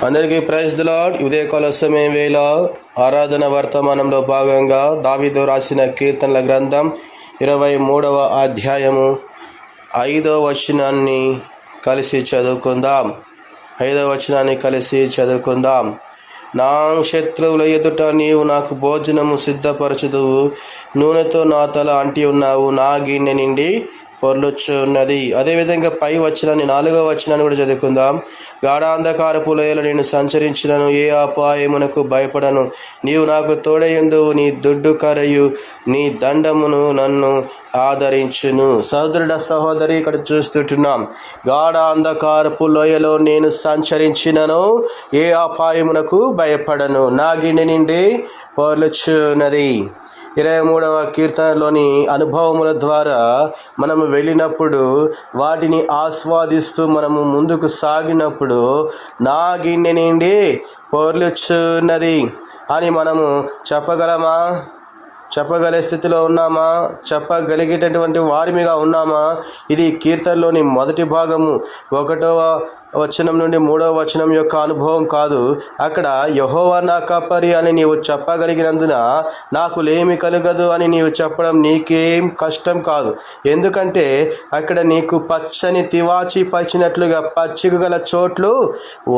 అందరికీ praise the lord. ఉదయకాల సమయం వేళ ఆరాధన వర్తమానంలో భాగంగా దావీదు రాసిన కీర్తనల గ్రంథం 23వ అధ్యాయము 5వ వచనాన్ని కలిసి చదువుకుందాం. నా శత్రువుల ఎదుట నీవు నాకు భోజనము సిద్ధపరచుదువు, నూనెతో నా తల అంటి ఉన్నావు, నా గిన్నె నిండి పొర్లుచున్నది. అదేవిధంగా పై వచనాన్ని 4వ వచనాన్ని కూడా చదువుకుందాం. గాఢాంధకారపు లోయలో నేను సంచరించినను, ఏ అపాయమునకు భయపడను. నీవు నాకు తోడయుందువు, నీ దుడ్డు కరయు నీ దండమును నన్ను ఆదరించును. సహోదరి ఇక్కడ చూస్తుంటున్నాం. గాఢాంధకారపు లోయలో నేను సంచరించినను, ఏ అపాయమునకు భయపడను, నా గిన్నె నిండి పొర్లుచున్నది. 23వ కీర్తనలోని అనుభవముల ద్వారా మనము వెళ్ళినప్పుడు, వాటిని ఆస్వాదిస్తూ మనము ముందుకు సాగినప్పుడు నా గిన్నె నిండి పొర్లుచున్నది అని మనము చెప్పగలమా? చెప్పగలే స్థితిలో ఉన్నామా? చెప్పగలిగేటటువంటి వారిమిగా ఉన్నామా? ఇది కీర్తనలోని మొదటి భాగము 1వ వచనం నుండి 3వ వచనం యొక్క అనుభవం కాదు. అక్కడ యెహోవా నా కాపరి అని నీవు చెప్పగలిగినందున నాకు లేమి కలుగదు అని నీవు చెప్పడం నీకేం కష్టం కాదు. ఎందుకంటే అక్కడ నీకు పచ్చని తివాచి పరిచినట్లుగా పచ్చిక గల చోట్లు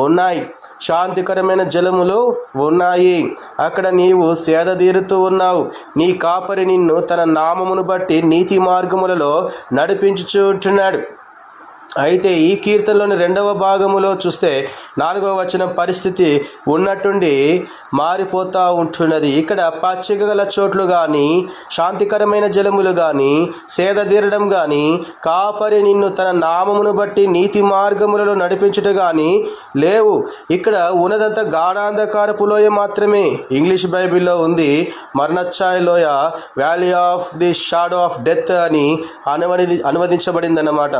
ఉన్నాయి, శాంతికరమైన జలములు ఉన్నాయి. అక్కడ నీవు సేదతీరుతూ ఉన్నావు. నీ కాపరి నిన్ను తన నామమును బట్టి నీతి మార్గములలో నడిపించుచుంటున్నాడు. అయితే ఈ కీర్తనలోని 2వ భాగములో చూస్తే 4వ వచనం పరిస్థితి ఉన్నట్టుండి మారిపోతూ ఉంటున్నది. ఇక్కడ పచ్చిక గల చోట్లు కానీ, శాంతికరమైన జలములు కానీ, సేదతీరడం కానీ, కాపరి నిన్ను తన నామమును బట్టి నీతి మార్గములలో నడిపించుట కానీ లేవు. ఇక్కడ ఉన్నదంతా గాఢాంధకారపు లోయ మాత్రమే. ఇంగ్లీష్ బైబిల్లో ఉంది మరణఛాయ లోయ, valley of the shadow of death అని అనువదించబడింది అన్నమాట.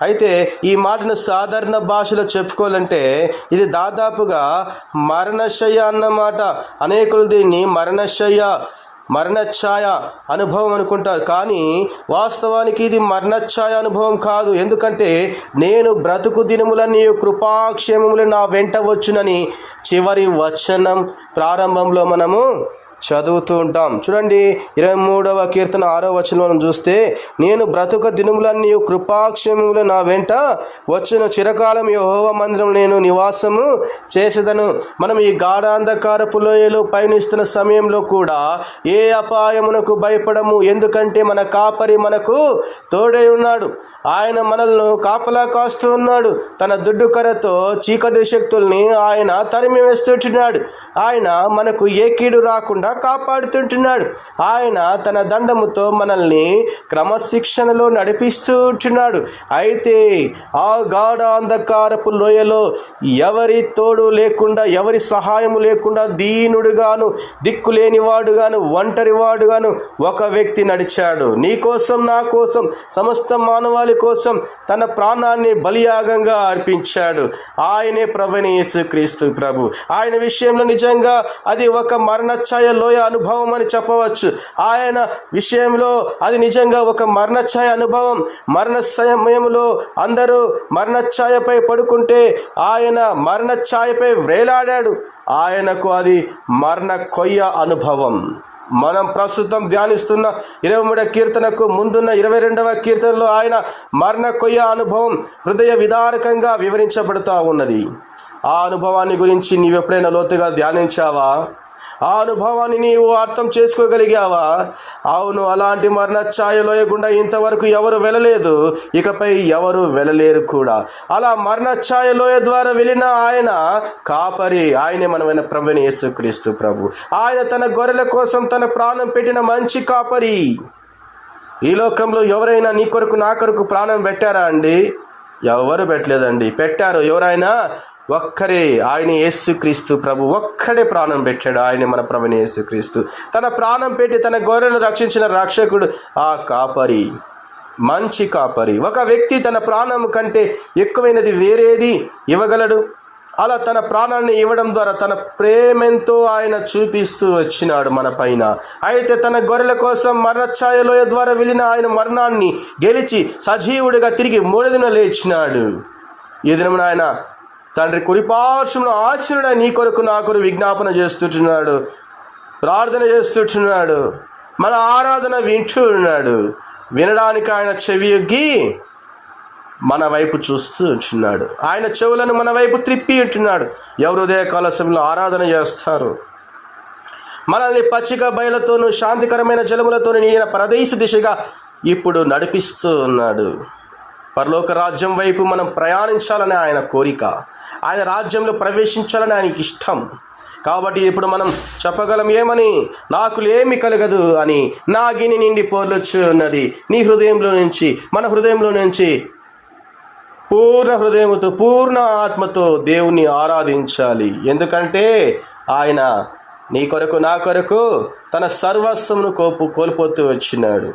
అయితే ఈ మాటను సాధారణ భాషలో చెప్పుకోవాలంటే ఇది దాదాపుగా మరణశయ్య అన్నమాట. అనేకులు దీన్ని మరణఛాయ అనుభవం అనుకుంటారు, కానీ వాస్తవానికి ఇది మరణఛాయ అనుభవం కాదు. ఎందుకంటే నేను బ్రతుకు దినములన్నీ కృపాక్షేమములు నా వెంట వచ్చునని చివరి వచనం ప్రారంభంలో మనము చదువుతూ ఉంటాం. చూడండి, 23వ కీర్తన 6వ వచనం మనం చూస్తే, నేను బ్రతుక దినములన్నీ కృపాక్షేమములు నా వెంట వచ్చును, చిరకాలం యెహోవా మందిరం నేను నివాసము చేసేదను. మనం ఈ గాఢాంధకారపు లోయలో పయనిస్తున్న సమయంలో కూడా ఏ అపాయమునకు భయపడము. ఎందుకంటే మన కాపరి మనకు తోడై ఉన్నాడు. ఆయన మనల్ని కాపలా కాస్తూ ఉన్నాడు. తన దుడ్డు కర్రతో చీకటి శక్తుల్ని ఆయన తరిమి వేస్తుంటున్నాడు. ఆయన మనకు ఏ కీడు రాకుండా కాపాడుతుంటున్నాడు. ఆయన తన దండముతో మనల్ని క్రమశిక్షణలో నడిపిస్తూ ఉంటున్నాడు. అయితే ఆ గాఢాంధకారపు లోయలో ఎవరి తోడు లేకుండా, ఎవరి సహాయము లేకుండా, దీనుడుగాను, దిక్కులేనివాడుగాను, ఒంటరివాడుగాను ఒక వ్యక్తి నడిచాడు. నీ కోసం, నా కోసం, సమస్త మానవాళి కోసం తన ప్రాణాన్ని బలియాగంగా అర్పించాడు. ఆయనే ప్రభువైన యేసుక్రీస్తు ప్రభు. ఆయన విషయంలో నిజంగా అది ఒక మరణఛాయ లోయ అనుభవం అని చెప్పవచ్చు. ఆయన విషయంలో అది నిజంగా ఒక మరణఛాయ అనుభవం. మరణ సమయంలో అందరూ మరణఛాయపై పడుకుంటే ఆయన మరణఛాయపై వేలాడాడు. ఆయనకు అది మరణ కొయ్య అనుభవం. మనం ప్రస్తుతం ధ్యానిస్తున్న 23వ కీర్తనకు ముందున్న 22వ కీర్తనలో ఆయన మరణ కొయ్య అనుభవం హృదయ విదారకంగా వివరించబడుతూ ఉన్నది. ఆ అనుభవాన్ని గురించి నీవు ఎప్పుడైనా లోతుగా ధ్యానించావా? ఆ అనుభవాన్ని నీవు అర్థం చేసుకోగలిగావా? అవును, అలాంటి మరణఛాయలోయ గుండా ఇంతవరకు ఎవరు వెళ్ళలేదు, ఇకపై ఎవరు వెళ్ళలేరు కూడా. అలా మరణఛాయలోయ ద్వారా వెళ్ళిన ఆయన కాపరి, ఆయనే మనమైన ప్రభువైన యేసుక్రీస్తు ప్రభు. ఆయన తన గొర్రెల కోసం తన ప్రాణం పెట్టిన మంచి కాపరి. ఈ లోకంలో ఎవరైనా నీ కొరకు, నా కొరకు ప్రాణం పెట్టారా అండి? ఎవరు పెట్టలేదండి. పెట్టారు ఎవరైనా? ఒక్కరే, ఆయన యేసుక్రీస్తు ప్రభు. ఒక్కడే ప్రాణం పెట్టాడు. ఆయన మన ప్రభువైన యేసుక్రీస్తు. తన ప్రాణం పెట్టి తన గొర్రెలను రక్షించిన రక్షకుడు ఆ కాపరి, మంచి కాపరి. ఒక వ్యక్తి తన ప్రాణం కంటే ఎక్కువైనది వేరేది ఇవ్వగలడు? అలా తన ప్రాణాన్ని ఇవ్వడం ద్వారా తన ప్రేమెంతో ఆయన చూపిస్తూ వచ్చినాడు మన పైన. అయితే తన గొర్రెల కోసం మరణఛాయలోయ ద్వారా వెళ్ళిన ఆయన మరణాన్ని గెలిచి సజీవుడిగా తిరిగి 3వ దినం లేచినాడు. ఈ దినమున ఆయన తండ్రి కుడిపార్శ్వమున ఆసీనుడై నీ కొరకు నా కొరకు విజ్ఞాపన చేస్తుంటున్నాడు, ప్రార్థన చేస్తుంటున్నాడు, మన ఆరాధన వింటూ ఉన్నాడు. వినడానికి ఆయన చెవియొగ్గి మన వైపు చూస్తూ ఉంటున్నాడు. ఆయన చెవులను మన వైపు త్రిప్పి ఉంటున్నాడు. ఎవరు ఉదయకాల సమయంలో ఆరాధన చేస్తారు? మనల్ని పచ్చిక బయలతోనూ శాంతికరమైన జలములతోనూ నిండిన పరదేశ దిశగా ఇప్పుడు నడిపిస్తూ ఉన్నాడు. పరలోక రాజ్యం వైపు మనం ప్రయాణించాలని ఆయన కోరిక, ఆయన రాజ్యంలో ప్రవేశించాలని ఆయనకి ఇష్టం. కాబట్టి ఇప్పుడు మనం చెప్పగలం ఏమని? నాకు ఏమి కలగదు అని నా గిన్నె నిండి పొర్లుచు ఉన్నది. నీ హృదయంలో నుంచి, మన హృదయంలో నుంచి పూర్ణ హృదయముతో పూర్ణ ఆత్మతో దేవుణ్ణి ఆరాధించాలి. ఎందుకంటే ఆయన నీ కొరకు నా కొరకు తన సర్వస్వమును కోల్పోతూ వచ్చినాడు.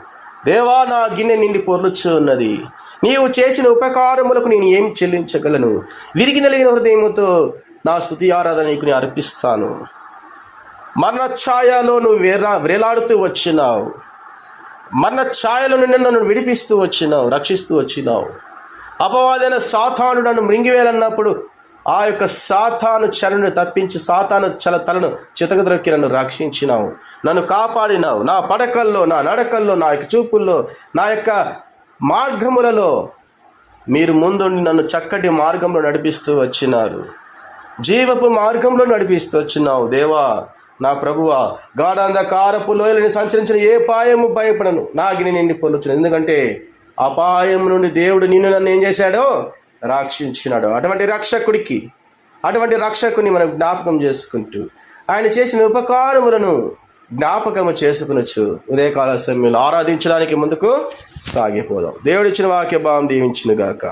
దేవా, నా గిన్నె నిండి పొర్లుచు ఉన్నది, నీవు చేసిన ఉపకారములకు నేను ఏం చెల్లించగలను? విరిగి నలిగిన హృదయముతో నా స్తుతి ఆరాధన నీకు నేను అర్పిస్తాను. మరణ ఛాయలో నువ్వు వేలాడుతూ వచ్చినావు, మరణ ఛాయలో నుండి నన్ను విడిపిస్తూ వచ్చినావు, రక్షిస్తూ వచ్చినావు. అపవాదైన సాతాను నన్ను మృంగివేయాలన్నప్పుడు ఆ యొక్క సాతాను చలను తప్పించి, సాతాను తలను చితకద్రొక్కి నన్ను రక్షించినావు, నన్ను కాపాడినావు. నా పడకల్లో, నా నడకల్లో, నా యొక్క చూపుల్లో, నా యొక్క మార్గములలో మీరు ముందుండి నన్ను చక్కటి మార్గంలో నడిపిస్తూ వచ్చినారు, జీవపు మార్గంలో నడిపిస్తూ వచ్చినావు. దేవా, నా ప్రభువా, గాఢాంధకారపు లోయలని సంచరించిన ఏ పాయము భయపడను, నా గిన్నె నిండి పొర్లుచున్నది. ఎందుకంటే అపాయం నుండి దేవుడు నన్ను ఏం చేశాడో రక్షించినాడు. అటువంటి రక్షకుని మనం జ్ఞాపకం చేసుకుంటూ ఆయన చేసిన ఉపకారములను జ్ఞాపకము చేసుకునొచ్చు ఉదయకాల సమయంలో ఆరాధించడానికి ముందుకు సాగిపోదాం. దేవుడిచ్చిన వాక్య భావం దీవించును గాక.